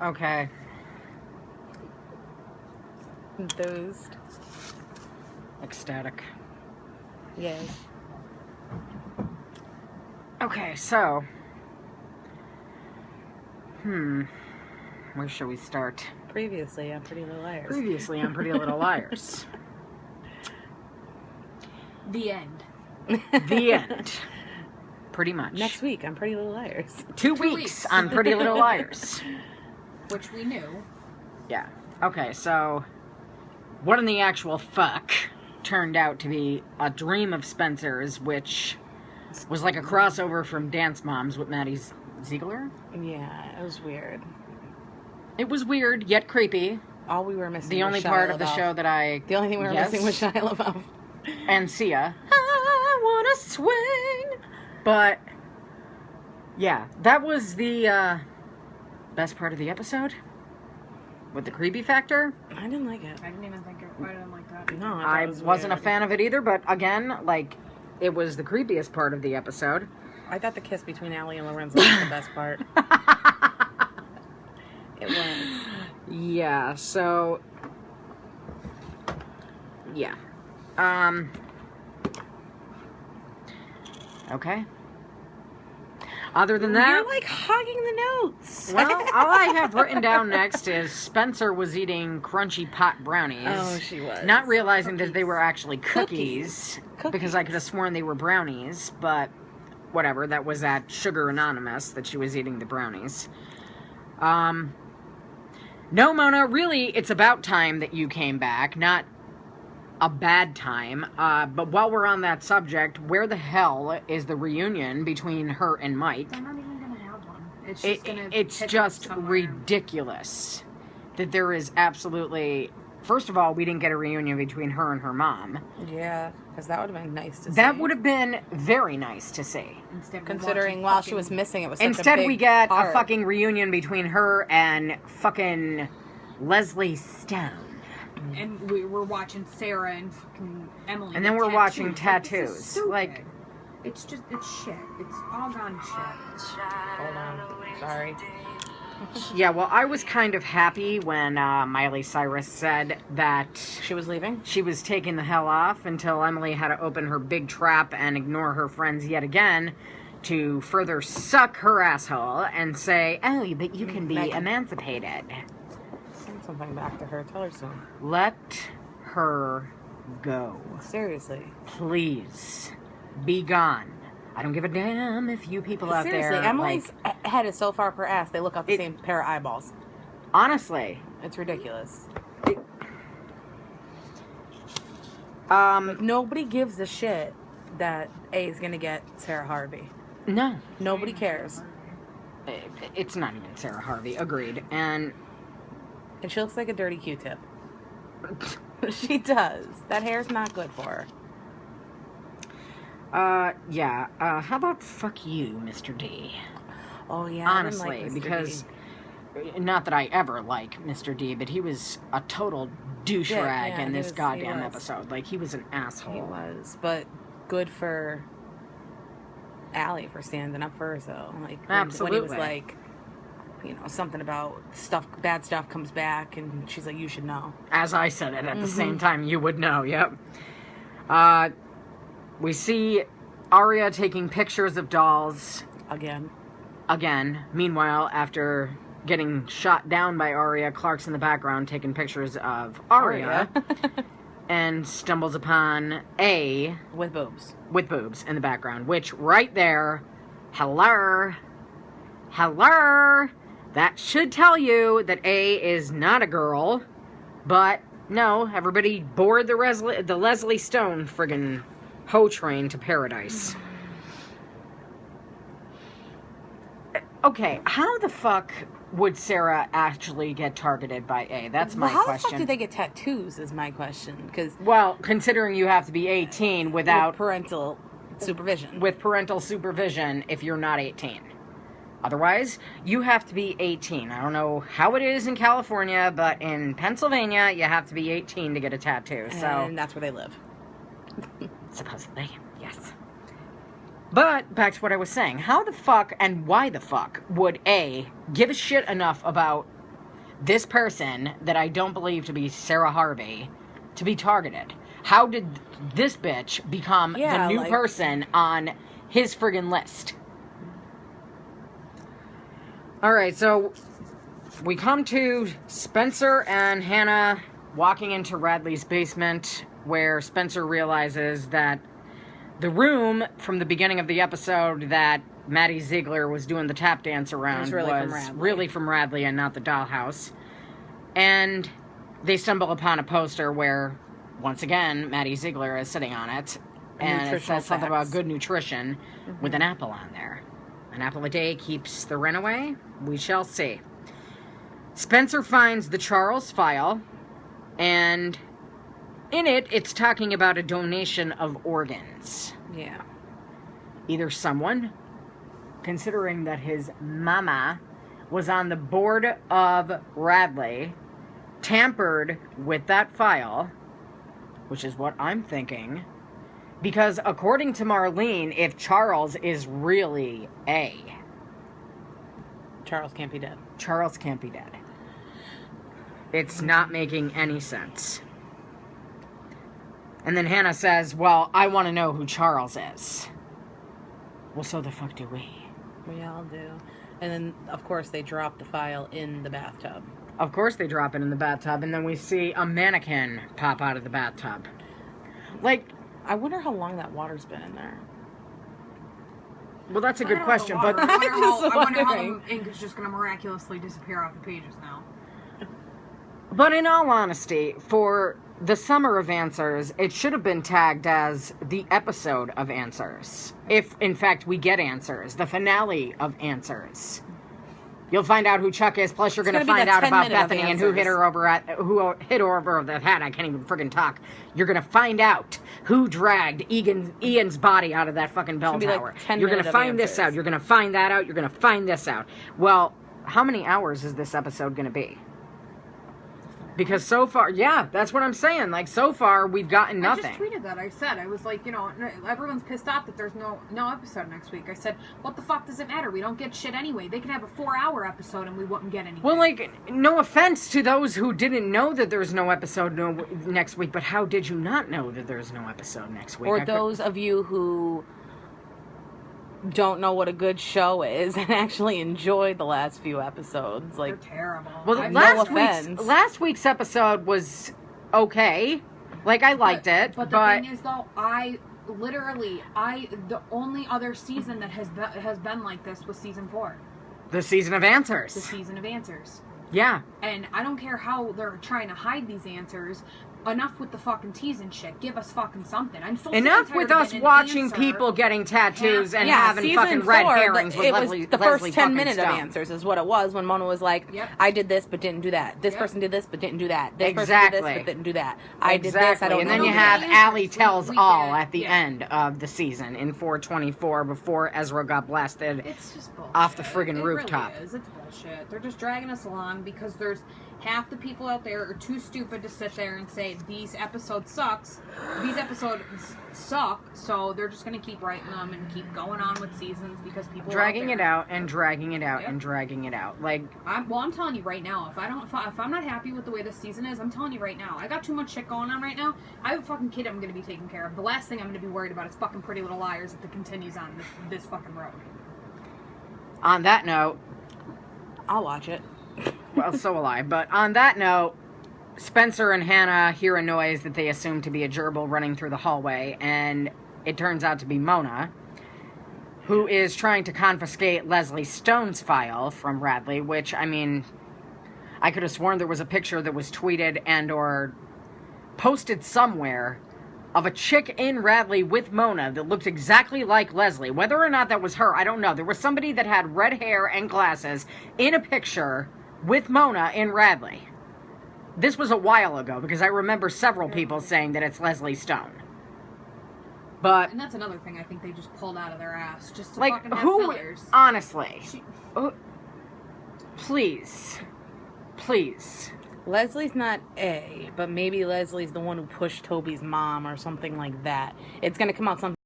Okay. Enthused. Ecstatic. Yay. Okay, so... Where shall we start? Previously on Pretty Little Liars. Previously on Pretty Little Liars. The end. The end. Pretty much. Next week on Pretty Little Liars. 2 weeks on Pretty Little Liars. Which we knew. Yeah. Okay, so... What in the actual fuck turned out to be a dream of Spencer's, which was like a crossover from Dance Moms with Maddie Ziegler? Yeah, it was weird. It was weird, yet creepy. All we were missing The was only Shia part of the LaBeouf. show that I... The only thing we were missing was Shia LaBeouf. And Sia. I wanna swing! But, yeah, that was the best part of the episode. With the creepy factor. I didn't like it. I didn't even think I didn't like that. No, I wasn't a fan of it either, but again, like, it was the creepiest part of the episode. I thought the kiss between Allie and Lorenzo was the best part. It was. Yeah, so... Yeah. Okay. Other than that... You're like hogging the notes. Well, all I have written down next is Spencer was eating crunchy pot brownies. Oh, she was. Not realizing that they were actually cookies. Because I could have sworn they were brownies, but whatever. That was at Sugar Anonymous that she was eating the brownies. No, Mona, really, it's about time that you came back. Not a bad time. But while we're on that subject, where the hell is the reunion between her and Mike? They're not even going to have one. It's just going to It's just ridiculous that there is absolutely... First of all, we didn't get a reunion between her and her mom. Yeah, because that would have been nice to see. That would have been very nice to see. Considering while she was missing, it was such Instead, a big we get part. a fucking reunion between her and fucking Leslie Stone. And we were watching Sarah and fucking Emily. And then we're watching tattoos. Like, it's just, it's shit. It's all gone shit. Hold on. Sorry. Yeah, well, I was kind of happy when Miley Cyrus said that She was leaving? she was taking the hell off until Emily had to open her big trap and ignore her friends yet again to further suck her asshole and say, oh, but you can be emancipated. Send something back to her. Tell her so. Let her go. Seriously. Please. Be gone. I don't give a damn if you people out Seriously, there... Emily's head is so far up her ass, they look out the same pair of eyeballs. Honestly. It's ridiculous. Um, Nobody gives a shit that A is going to get Sarah Harvey. No. Nobody cares. It's not even Sarah Harvey. Agreed. And she looks like a dirty Q-tip. She does. That hair's not good for her. Yeah. How about fuck you, Mr. D? Oh, yeah. Honestly, I didn't like Mr. because... D. Not that I ever like Mr. D, but he was a total douche rag in this goddamn episode. Like, he was an asshole. He was. But good for Allie for standing up for herself. Like, Absolutely. when he was like, you know, something about bad stuff comes back, and she's like, you should know. As I said it at the same time, you would know, yep. We see Arya taking pictures of dolls. Again. Meanwhile, after getting shot down by Arya, Clark's in the background taking pictures of Arya. And stumbles upon A... With boobs. With boobs in the background. Which, right there, hello, that should tell you that A is not a girl. But, no, everybody board the Leslie Stone friggin' hoe train to paradise. Okay, how the fuck would Sarah actually get targeted by A? That's my question. How the fuck did they get tattoos is my question. Well, considering you have to be 18 without... With parental supervision. With parental supervision if you're not 18. Otherwise, you have to be 18. I don't know how it is in California, but in Pennsylvania, you have to be 18 to get a tattoo. And that's where they live. Supposedly, yes. But, back to what I was saying. How the fuck and why the fuck would A, give a shit enough about this person that I don't believe to be Sarah Harvey to be targeted? How did this bitch become the new person on his friggin' list? Alright, so we come to Spencer and Hannah walking into Radley's basement, where Spencer realizes that the room from the beginning of the episode that Maddie Ziegler was doing the tap dance around was really from Radley and not the dollhouse. And they stumble upon a poster where, once again, Maddie Ziegler is sitting on it. And it says something about good nutrition with an apple on there. An apple a day keeps the rent away? We shall see. Spencer finds the Charles file, and in it, it's talking about a donation of organs. Yeah. Either someone, considering that his mama was on the board of Radley, tampered with that file, which is what I'm thinking, because according to Marlene, if Charles is really A, Charles can't be dead. Charles can't be dead. It's not making any sense. And then Hannah says, well, I want to know who Charles is. Well, so the fuck do we? We all do. And then, of course, they drop the file in the bathtub. Of course they drop it in the bathtub, and then we see a mannequin pop out of the bathtub. Like, I wonder how long that water's been in there. Well, that's a good question, but I wonder how the ink is just going to miraculously disappear off the pages now. But in all honesty, for the Summer of Answers, it should have been tagged as the episode of Answers. If, in fact, we get answers. The finale of Answers. You'll find out who Chuck is, plus you're going to find out about Bethany and who hit her over the head. I can't even friggin' talk. You're going to find out who dragged Ian's body out of that fucking bell tower. You're going to find this out. You're going to find that out. You're going to find this out. Well, how many hours is this episode going to be? Because so far, yeah, that's what I'm saying. Like, so far, we've gotten nothing. I just tweeted that. I said, I was like, you know, everyone's pissed off that there's no episode next week. I said, what the fuck does it matter? We don't get shit anyway. They could have a 4-hour episode and we wouldn't get anything. Well, like, no offense to those who didn't know that there's no episode next week, but how did you not know that there's no episode next week? Or those of you who don't know what a good show is and actually enjoyed the last few episods. Like, they're terrible. Well, last week's episode was okay. Like, I liked it. But the thing is, though, the only other season that has been like this was season 4. The season of Answers. The season of Answers. Yeah. And I don't care how they're trying to hide these answers. Enough with the fucking tease and shit. Give us fucking something. I'm so enough with us watching people getting tattoos and having fucking red herrings with Leslie. The first 10 minutes of Answers is what it was when Mona was like, I did this but didn't do that. This person did this but didn't do that. This person did this but didn't do that. I did this, I don't know. And then you have Allie tells all at the end of the season in 424 before Ezra got blasted off the friggin' rooftop. Really is. It's bullshit. They're just dragging us along because there's half the people out there are too stupid to sit there and say these episodes suck, so they're just going to keep writing them and keep going on with seasons because people dragging it out and dragging it out and dragging it out. Like, I'm telling you right now, if I'm not happy with the way this season is, I'm telling you right now, I got too much shit going on right now. I have a fucking kid I'm going to be taking care of. The last thing I'm going to be worried about is fucking Pretty Little Liars if it continues on this fucking road. On that note, I'll watch it. Well, so will I. But on that note, Spencer and Hannah hear a noise that they assume to be a gerbil running through the hallway, and it turns out to be Mona, who is trying to confiscate Leslie Stone's file from Radley, which, I mean, I could have sworn there was a picture that was tweeted and or posted somewhere of a chick in Radley with Mona that looked exactly like Leslie. Whether or not that was her, I don't know. There was somebody that had red hair and glasses in a picture with Mona in Radley. This was a while ago because I remember several people saying that it's Leslie Stone. But and that's another thing I think they just pulled out of their ass just to like fucking have who fillers. Honestly. Please. Leslie's not A, but maybe Leslie's the one who pushed Toby's mom or something like that. It's going to come out something